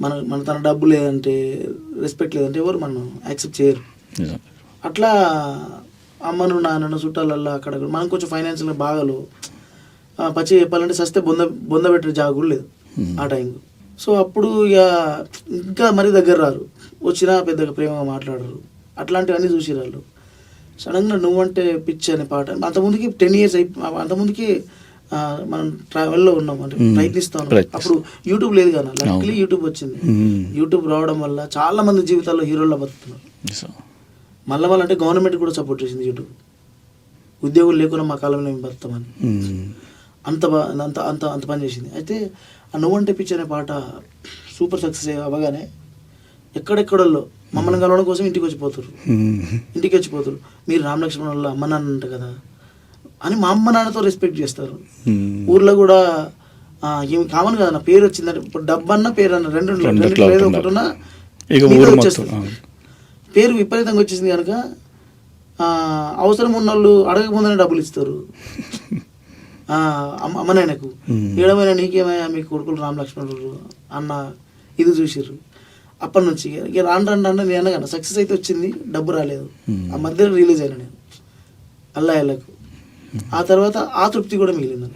మన తన డబ్బు లేదంటే, రెస్పెక్ట్ లేదంటే ఎవరు మనం యాక్సెప్ట్ చేయరు. అట్లా అమ్మను నాన్నను చుట్టాలల్లో అక్కడ మనం కొంచెం ఫైనాన్షియల్గా బాగాలు పచ్చి చెప్పాలంటే సస్తే బొంద పెట్టే జాగ కూడా లేదు ఆ టైంలో. సో అప్పుడు ఇక ఇంకా మరీ దగ్గర రారు, వచ్చినా పెద్దగా ప్రేమగా మాట్లాడరు. అట్లాంటివన్నీ చూసి వాళ్ళు సడన్గా నువ్వంటే పిచ్చి అనే పాట అంతకుముందుకి 10 years అంతకుముందుకి మనం ట్రావెల్లో ఉన్నాం, అంటే ప్రయత్నిస్తూ ఉన్నాం. అప్పుడు యూట్యూబ్ లేదు కదా, లక్కీలీ యూట్యూబ్ వచ్చింది. యూట్యూబ్ రావడం వల్ల చాలా మంది జీవితాల్లో హీరోల్లో బతుకుతున్నారు. మళ్ళీ అంటే గవర్నమెంట్ కూడా సపోర్ట్ చేసింది యూట్యూబ్. ఉద్యోగులు లేకుండా మా కాలంలో మేము బతుకుతామని అంత అంత అంత అంత పని చేసింది. అయితే ఆ నువ్వంటే పిచ్చి అనే పాట సూపర్ సక్సెస్ అవ్వగానే ఎక్కడెక్కడల్లో మమ్మల్ని కలవడం కోసం ఇంటికి వచ్చిపోతారు. మీరు రామలక్ష్మణ్ వాళ్ళ అమ్మ నాన్న అంట కదా అని మా అమ్మ నాన్నతో రెస్పెక్ట్ చేస్తారు. ఊర్లో కూడా కామన్ కదా, నా పేరు వచ్చిందంటే ఇప్పుడు డబ్బన్న పేరు అన్న రెండు లేదు ఒకటి ఉన్నా వచ్చేస్తుంది. పేరు విపరీతంగా వచ్చేసింది కనుక అవసరం ఉన్న వాళ్ళు అడగకముందనే డబ్బులు ఇస్తారు. అమ్మ నాయనకు ఏడమైనా నీకేమయ్యా మీ కొడుకులు రామలక్ష్మణులు అన్న ఇది చూసిర్రు. అప్పటి నుంచి ఇక రాను నేను అనగా సక్సెస్ అయితే వచ్చింది, డబ్బు రాలేదు. ఆ మధ్యలో రిలీజ్ అయినా నేను అల్లాయలకు. ఆ తర్వాత ఆ తృప్తి కూడా మిగిలింది.